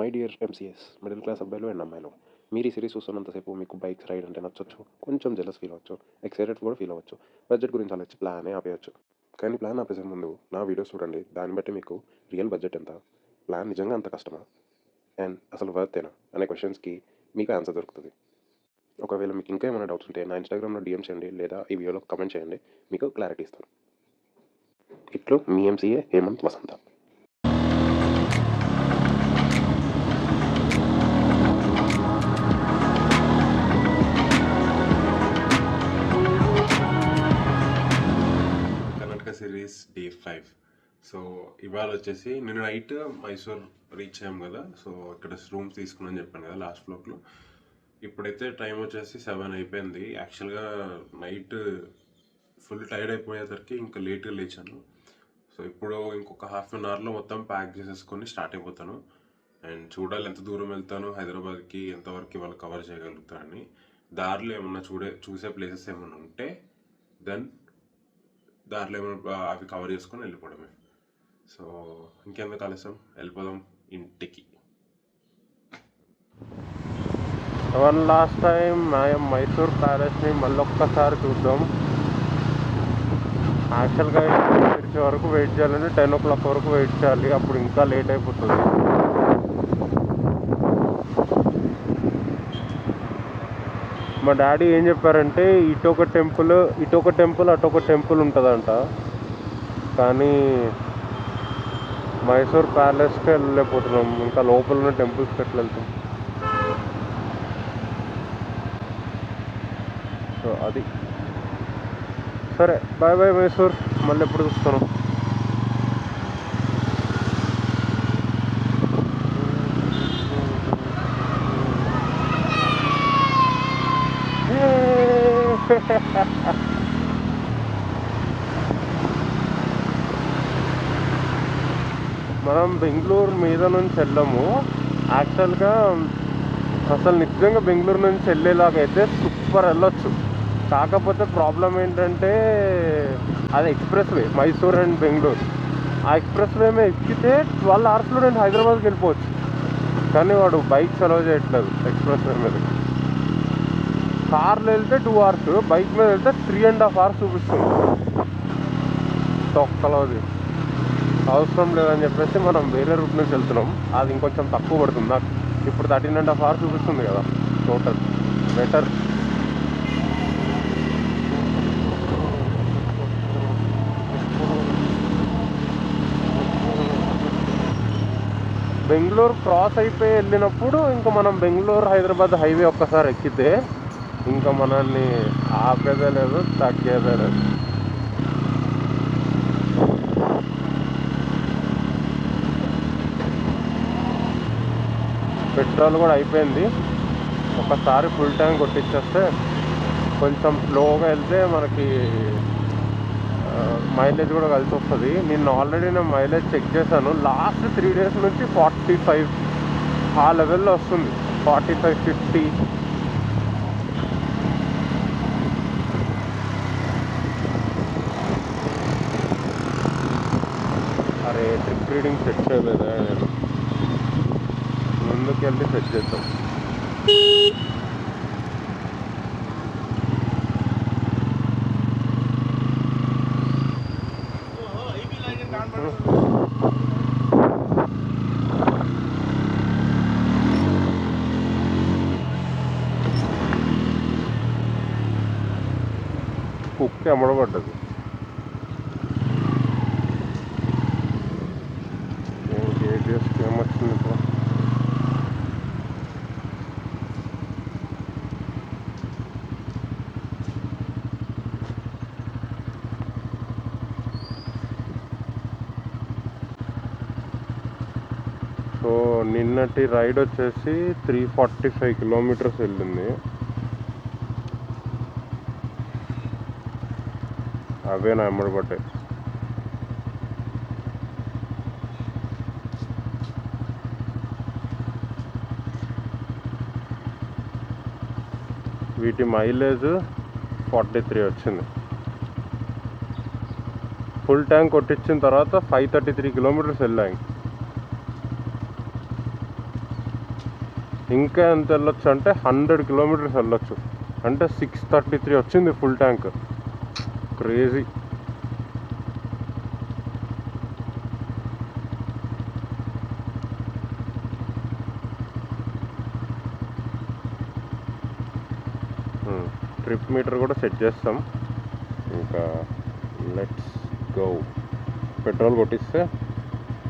My dear MCS middle class అబ్బాయిలు and అమ్మాయిలు, మీరు ఈ సిరీస్ చూస్తున్నంతసేపు మీకు బైక్స్ రైడ్ అంటే నచ్చొచ్చు, కొంచెం జెలస్ ఫీల్ అవ్వచ్చు, ఎక్సైటెడ్ కూడా ఫీల్ అవ్వచ్చు, బడ్జెట్ గురించి ఆలోచించి ప్లానే ఆపేయచ్చు. కానీ ప్లాన్ ఆపేసే ముందు నా వీడియోస్ చూడండి. దాన్ని బట్టి మీకు రియల్ బడ్జెట్ ఎంత, ప్లాన్ నిజంగా అంత కష్టమా, అండ్ అసలు వర్తేనా అనే క్వశ్చన్స్కి మీకు ఆన్సర్ దొరుకుతుంది. ఒకవేళ మీకు ఇంకా ఏమైనా డౌట్స్ ఉంటే నా ఇన్స్టాగ్రామ్లో డిఎం చేయండి, లేదా ఈ వీడియోలో కమెంట్ చేయండి, మీకు క్లారిటీ ఇస్తాను. ఇట్లు మీ MCA Hemant Vasanta. Series day 5. So ఇవాళ వచ్చేసి నిన్న నైట్ మైసూర్ రీచ్ అయ్యాం కదా. సో ఇక్కడ రూమ్స్ తీసుకున్నాను చెప్పాను కదా లాస్ట్ బ్లాగ్లో. ఇప్పుడైతే టైం వచ్చేసి 7 అయిపోయింది. యాక్చువల్గా నైట్ ఫుల్ టైర్డ్ అయిపోయేసరికి ఇంకా లేట్గా లేచాను. సో ఇప్పుడు ఇంకొక హాఫ్ అన్ అవర్లో మొత్తం ప్యాక్ చేసేసుకొని స్టార్ట్ అయిపోతాను. అండ్ చూడాలి ఎంత దూరం వెళ్తాను, హైదరాబాద్కి ఎంతవరకు ఇవాళ కవర్ చేయగలుగుతానని. దారిలో ఏమన్నా చూసే ప్లేసెస్ ఏమైనా ఉంటే దెన్ దాంట్లో ఏమైనా అవి కవర్ చేసుకొని వెళ్ళిపోవడమే. సో ఇంకెందుకు ఆలస్యం, వెళ్ళిపోదాం ఇంటికి. వన్ లాస్ట్ టైం మైసూర్ ప్యాలెస్ని మళ్ళీ ఒక్కసారి చూద్దాం. యాక్చువల్గా తెరిచే వరకు వెయిట్ చేయాలంటే 10 o'clock వరకు వెయిట్ చేయాలి, అప్పుడు ఇంకా లేట్ అయిపోతుంది. మా డాడీ ఏం చెప్పారంటే ఇటొక టెంపుల్ అటొక టెంపుల్ ఉంటుందంట, కానీ మైసూర్ ప్యాలెస్కి వెళ్ళలేకపోతున్నాం. ఇంకా లోపల ఉన్న టెంపుల్స్కి ఎట్లా వెళ్తాం? సో అది సరే, బాయ్ బాయ్ మైసూర్, మళ్ళీ ఎప్పుడు చూస్తాను. మనం బెంగళూరు మీద నుంచి వెళ్ళాము. యాక్చువల్గా అసలు నిజంగా బెంగళూరు నుంచి వెళ్ళేలాగైతే సూపర్ వెళ్ళొచ్చు. కాకపోతే ప్రాబ్లం ఏంటంటే అది express way, Mysore and Bengaluru. ఆ ఎక్స్ప్రెస్ వే మీద ఎక్కితే 12 hours నేను హైదరాబాద్కి వెళ్ళిపోవచ్చు. కానీ వాడు బైక్స్ అలౌ చేయట్లేదు ఎక్స్ప్రెస్ వే మీద. కార్లో వెళ్తే 2 hours, బైక్ మీద వెళ్తే 3.5 hours చూపిస్తుంది. తొక్కలోది అవసరం లేదని చెప్పేసి మనం వేరే రూట్ నుంచి వెళ్తున్నాం. అది ఇంకొంచెం తక్కువ పడుతుంది. నాకు ఇప్పుడు 13.5 hours చూపిస్తుంది కదా టోటల్. బెటర్. బెంగళూరు క్రాస్ అయిపోయి వెళ్ళినప్పుడు ఇంకా మనం బెంగళూరు హైదరాబాద్ హైవే ఒక్కసారి ఎక్కితే ఇంకా మనల్ని ఆపేదే లేదు, తగ్గేదే లేదు. పెట్రోల్ కూడా అయిపోయింది. ఒకసారి ఫుల్ ట్యాంక్ కొట్టించేస్తే కొంచెం స్లోగా వెళ్తే మనకి మైలేజ్ కూడా కలిసి వస్తుంది. నేను ఆల్రెడీ మైలేజ్ చెక్ చేశాను. లాస్ట్ 3 days నుంచి 45 ఆ లెవెల్లో వస్తుంది. 45-50. అరే ట్రిప్ రీడింగ్ సెట్ చేయలేదా? నేను ముందుకు వెళ్ళి సెట్ చేద్దాం. కుక్కి అమ్మడబడ్డది. ఏటీఎస్కి ఏమొచ్చింది ఇప్పుడు? సో నిన్నటి రైడ్ వచ్చేసి 345 kilometers వెళ్ళింది. అవే నా ఎమ్మడబడ్డాయి. వీటి మైలేజ్ 43 వచ్చింది. ఫుల్ ట్యాంక్ కొట్టించిన తర్వాత 533 kilometers వెళ్ళాయి. ఇంకా ఎంత వెళ్ళొచ్చు అంటే 100 కిలోమీటర్స్ వెళ్ళొచ్చు. అంటే 633 వచ్చింది full tank. Crazy. Trip meter కూడా సెట్ చేస్తాం. ఇంకా లెట్స్ గో. పెట్రోల్ కొట్టిస్తే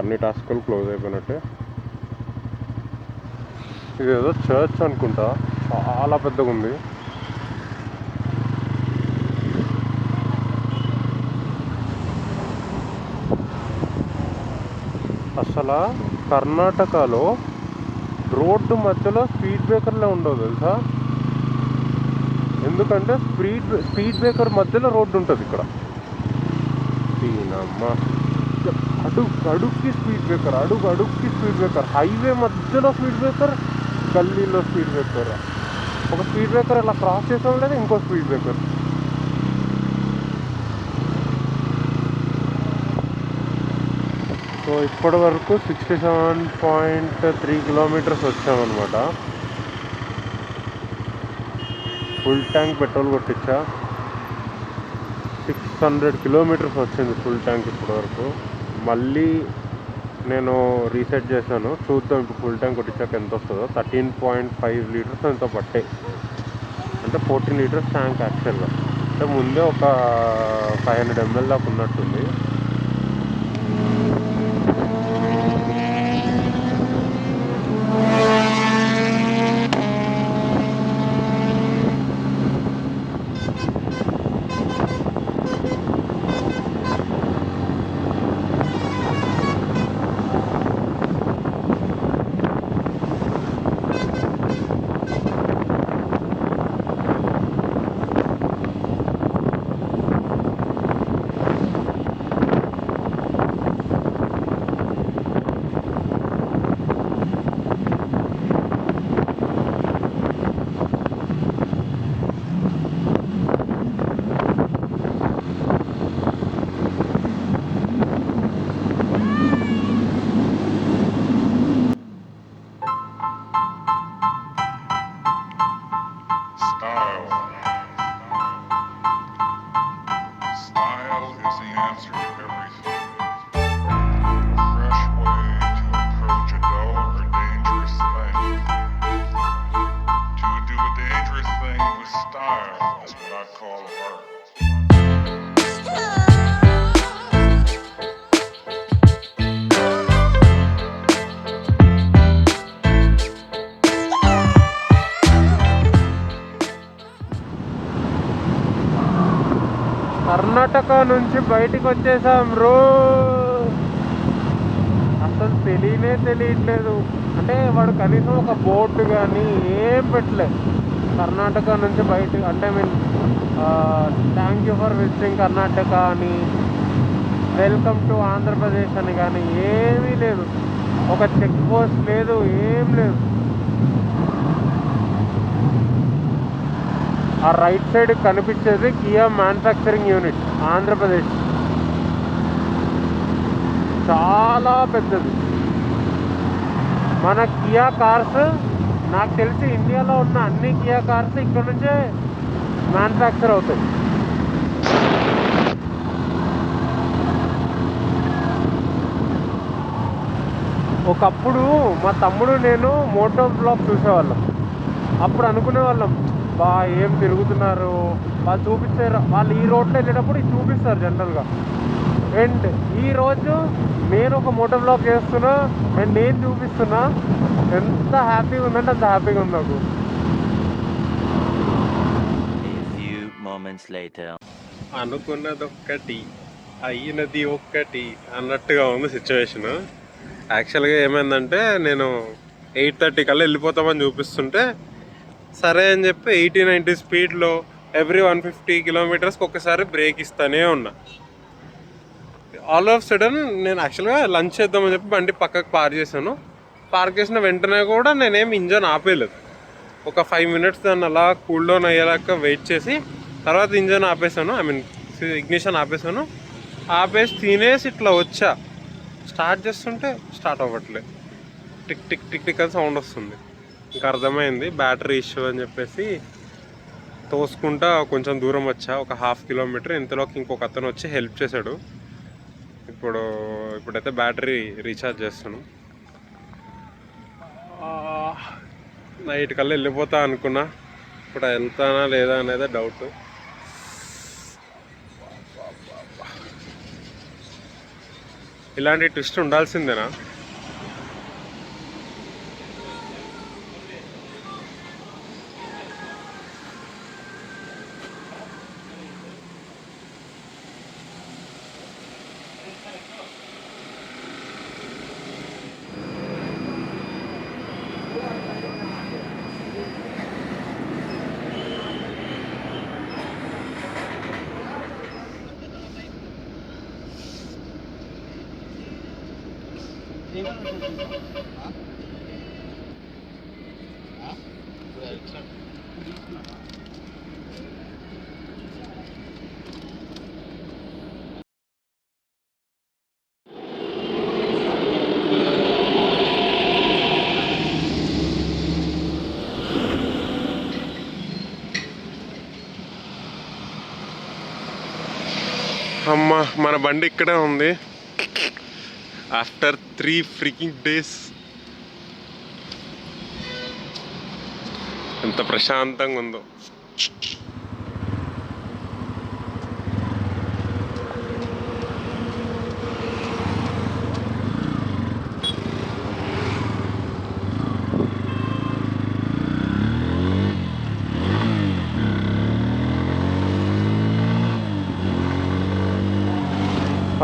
అన్ని టాస్కులు క్లోజ్ అయిపోయినట్టే. ఇదేదో చర్చ్ అనుకుంటా, చాలా పెద్దగా ఉంది. అసలు కర్ణాటకలో రోడ్డు మధ్యలో స్పీడ్ బ్రేకర్లే ఉండవు తెలుసా. ఎందుకంటే స్పీడ్ బ్రేకర్ మధ్యలో రోడ్డు ఉంటుంది ఇక్కడ. దీనమ్మా, అడుగుకి స్పీడ్ బ్రేకర్, అడుగుకి స్పీడ్ బ్రేకర్, హైవే మధ్యలో స్పీడ్ బ్రేకర్, గల్లీలో స్పీడ్ బ్రేకర్. ఒక స్పీడ్ బ్రేకర్ అలా క్రాస్ చేసాం లేదా ఇంకో స్పీడ్ బ్రేకర్. సో ఇప్పటి వరకు 67.3 కిలోమీటర్స్ వచ్చామన్నమాట. ఫుల్ ట్యాంక్ పెట్రోల్ కొట్టించా. 600 కిలోమీటర్స్ వచ్చింది ఫుల్ ట్యాంక్ ఇప్పటి వరకు. మళ్ళీ నేను రీసెట్ చేశాను, చూద్దాం ఇప్పుడు ఫుల్ ట్యాంక్ కొట్టించాక ఎంత వస్తుందో. 13.5 లీటర్స్ ఎంతో పట్టాయి. అంటే 14 లీటర్స్ ట్యాంక్ యాక్చువల్గా. అంటే ముందే ఒక 500 ml దాకా ఉన్నట్టుంది. కర్ణాటక నుంచి బయటికి వచ్చేసాం రో. అసలు తెలియట్లేదు. అంటే వాడు కనీసం ఒక బోర్డు కానీ ఏం పెట్టలేదు. కర్ణాటక నుంచి బయటికి అంటే thank you for visiting Karnataka అని, వెల్కమ్ టు ఆంధ్రప్రదేశ్ అని కానీ ఏమీ లేదు. ఒక చెక్ పోస్ట్ లేదు, ఏం లేదు. ఆ రైట్ సైడ్ కనిపించేది కియా మ్యానుఫ్యాక్చరింగ్ యూనిట్ ఆంధ్రప్రదేశ్. చాలా పెద్దది. మన కియా కార్స్ నాకు తెలిసి ఇండియాలో ఉన్న అన్ని కియా కార్స్ ఇక్కడ నుంచే మ్యానుఫ్యాక్చర్ అవుతాయి. ఒకప్పుడు మా తమ్ముడు నేను మోటో బ్లాగ్ చూసేవాళ్ళం. అప్పుడు అనుకునేవాళ్ళం, బా ఏం తిరుగుతున్నారు వాళ్ళు చూపించారు. వాళ్ళు ఈ రోడ్లో వెళ్ళేటప్పుడు ఇది చూపిస్తారు జనరల్గా. అండ్ ఈరోజు నేను ఒక మోటో బ్లాగ్ చేస్తున్నా అండ్ నేను చూపిస్తున్నా. ఎంత హ్యాపీగా ఉందంటే అంత హ్యాపీగా ఉంది నాకు. అనుకున్నది ఒక్కటి అయినది ఒక్కటి అన్నట్టుగా ఉంది సిచ్యువేషన్. యాక్చువల్గా ఏమైందంటే నేను 8:30 కల్లా వెళ్ళిపోతామని చూపిస్తుంటే సరే అని చెప్పి 80-90 స్పీడ్లో ఎవ్రీ 150 కిలోమీటర్స్కి ఒక్కసారి బ్రేక్ ఇస్తానే ఉన్నా. ఆల్ ఆఫ్ సడన్ నేను యాక్చువల్గా లంచ్ చేద్దామని చెప్పి బండి పక్కకు పార్క్ చేశాను. పార్క్ చేసిన వెంటనే కూడా నేనేం ఇంజన్ ఆపేయలేదు. ఒక 5 minutes దాన్ని అలా కూల్ డౌన్ అయ్యేలాగా వెయిట్ చేసి తర్వాత ఇంజన్ ఆపేసాను. ఇగ్నిషన్ ఆపేసాను. ఆపేసి తినేసి ఇట్లా వచ్చా. స్టార్ట్ చేస్తుంటే స్టార్ట్ అవ్వట్లేదు. టిక్ టిక్ టిక్ టిక్ అని సౌండ్ వస్తుంది. ఇంకా అర్థమైంది బ్యాటరీ ఇష్యూ అని చెప్పేసి తోసుకుంటా కొంచెం దూరం వచ్చా, ఒక 1/2 కిలోమీటర్. ఇంతలోకి ఇంకొక అతను వచ్చి హెల్ప్ చేశాడు. ఇప్పుడైతే బ్యాటరీ రీఛార్జ్ చేస్తాను. నైట్ కల్లా వెళ్ళిపోతా అనుకున్నా, ఇప్పుడు వెళ్తానా లేదా అనేది డౌట్. ఇలాంటి ట్విస్ట్ ఉండాల్సిందేనా? అమ్మ, మన బండి ఇక్కడే ఉంది. ఆఫ్టర్ 3 ఫ్రీకింగ్ డేస్ ఎంత ప్రశాంతంగా ఉందో.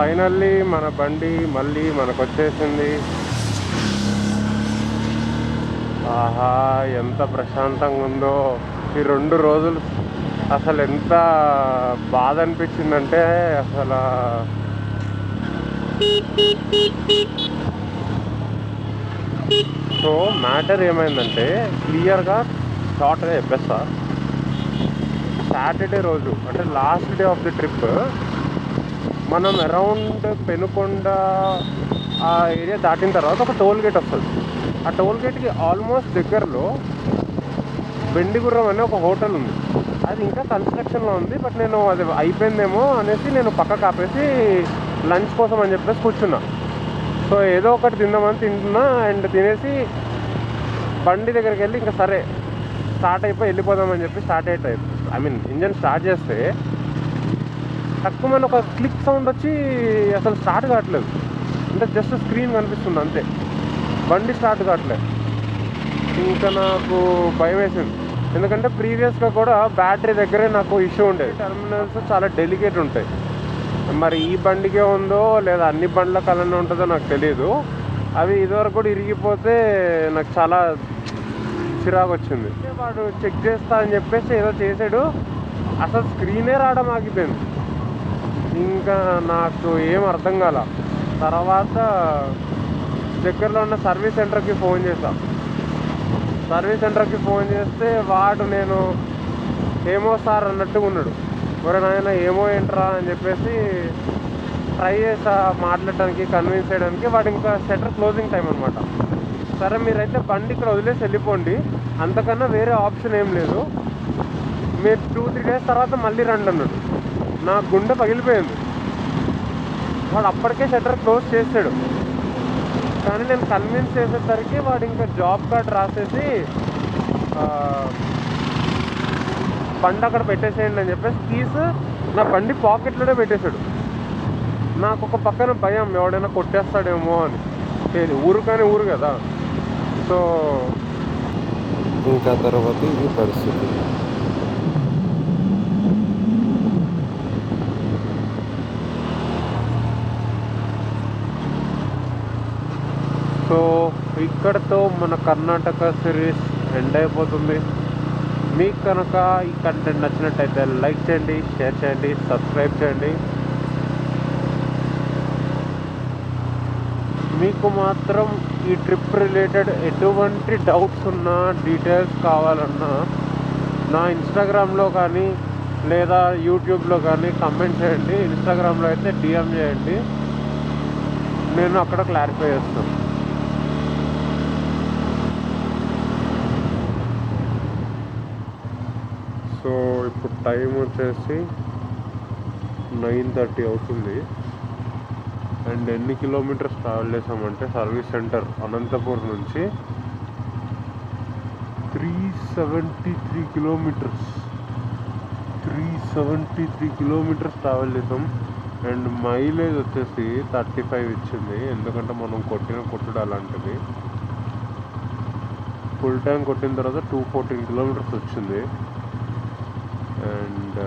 ఫైనల్లీ మన బండి మళ్ళీ మనకు వచ్చేసింది. ఆహా, ఎంత ప్రశాంతంగా ఉందో. ఈ 2 రోజులు అసలు ఎంత బాధ అనిపించిందంటే, అసలు సో మ్యాటర్ ఏమైందంటే క్లియర్గా షార్ట్గా చెప్పేస్తా. సాటర్డే రోజు అంటే last day of the trip మనం అరౌండ్ పెనుకొండ ఆ ఏరియా దాటిన తర్వాత ఒక టోల్ గేట్ వస్తుంది. ఆ టోల్ గేట్కి ఆల్మోస్ట్ దగ్గరలో బెండిగుర్రం అనే ఒక హోటల్ ఉంది. అది ఇంకా కన్స్ట్రక్షన్లో ఉంది. బట్ నేను అది అయిపోయిందేమో అనేసి నేను పక్కకు ఆపేసి లంచ్ కోసం అని చెప్పేసి కూర్చున్నా. సో ఏదో ఒకటి తిందామని తింటున్నా. అండ్ తినేసి బండి దగ్గరికి వెళ్ళి ఇంకా సరే స్టార్ట్ అయిపోయి వెళ్ళిపోదామని చెప్పి ఇంజన్ స్టార్ట్ చేస్తే తక్కువ ఒక క్లిక్ సౌండ్ వచ్చి అసలు స్టార్ట్ కావట్లేదు. అంటే జస్ట్ స్క్రీన్ కనిపిస్తుంది అంతే, బండి స్టార్ట్ కావట్లేదు. ఇంకా నాకు భయం వేసింది. ఎందుకంటే ప్రీవియస్గా కూడా బ్యాటరీ దగ్గరే నాకు ఇష్యూ ఉండేది. టెర్మినల్స్ చాలా డెలికేట్ ఉంటాయి. మరి ఈ బండికే ఉందో లేదా అన్ని బండ్లకు అలానే ఉంటుందో నాకు తెలియదు. అవి ఇదివరకు కూడా ఇరిగిపోతే నాకు చాలా చిరాకు వచ్చింది. వాడు చెక్ చేస్తా అని చెప్పేసి ఏదో చేసాడు, అసలు స్క్రీనే రావడం ఆగిపోయింది. ఇంకా నాకు ఏం అర్థం కాల. తర్వాత దగ్గరలో ఉన్న సర్వీస్ సెంటర్కి ఫోన్ చేశా. సర్వీస్ సెంటర్కి ఫోన్ చేస్తే వాడు నేను ఏమో సార్ అన్నట్టుగా ఉన్నాడు. మరి నాయన ఏమో ఏంట్రా అని చెప్పేసి ట్రై చేసా మాట్లాడడానికి, కన్విన్స్ చేయడానికి. వాడు ఇంకా షట్టర్ క్లోజింగ్ టైం అనమాట. సరే మీరైతే బండి ఇక్కడ వదిలేసి వెళ్ళిపోండి, అంతకన్నా వేరే ఆప్షన్ ఏం లేదు, మీరు 2-3 డేస్ తర్వాత మళ్ళీ రండి అన్నాడు. నా గుండె పగిలిపోయింది. వాడు అప్పటికే షట్టర్ క్లోజ్ చేసాడు. కానీ నేను కన్విన్స్ చేసేసరికి వాడు ఇంకా జాబ్ కార్డ్ రాసేసి బండి అక్కడ పెట్టేసేయండి అని చెప్పేసి కీస్ నా బండి పాకెట్లోనే పెట్టేశాడు. నాకు ఒక పక్కన భయం, ఎవడైనా కొట్టేస్తాడేమో అని. ఊరు కానీ ఊరు కదా. సో ఇంకా తర్వాత ఈ పరిస్థితి. సో ఇక్కడతో మన కర్ణాటక సిరీస్ ఎండ్ అయిపోతుంది. మీకు కనుక ఈ కంటెంట్ నచ్చినట్టయితే లైక్ చేయండి, షేర్ చేయండి, సబ్స్క్రైబ్ చేయండి. మీకు మాత్రం ఈ ట్రిప్ రిలేటెడ్ ఎటువంటి డౌట్స్ ఉన్నా, డీటెయిల్స్ కావాలన్నా నా ఇన్స్టాగ్రామ్లో కానీ లేదా యూట్యూబ్లో కానీ కమెంట్ చేయండి. ఇన్స్టాగ్రామ్లో అయితే డిఎం చేయండి, నేను అక్కడ క్లారిఫై చేస్తాను. ఇప్పుడు టైం వచ్చేసి 9:30 అవుతుంది. అండ్ ఎన్ని కిలోమీటర్స్ ట్రావెల్ చేసామంటే సర్వీస్ సెంటర్ అనంతపూర్ నుంచి 373 కిలోమీటర్స్ 373 కిలోమీటర్స్ ట్రావెల్ చేసాం. అండ్ మైలేజ్ వచ్చేసి 35 ఇచ్చింది, ఎందుకంటే మనం కొట్టుడు అలాంటిది. ఫుల్ ట్యాంక్ కొట్టిన తర్వాత 214 కిలోమీటర్స్ వచ్చింది. అండ్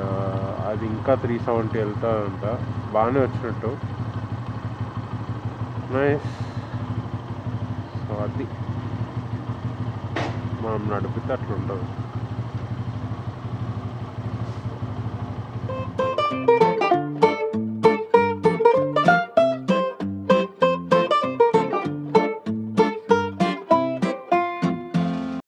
అది ఇంకా 370 వెళ్తాదంట. బాగానే వచ్చినట్టు. నైస్. సో అది మనం నడిపితే అట్లా ఉంటుంది.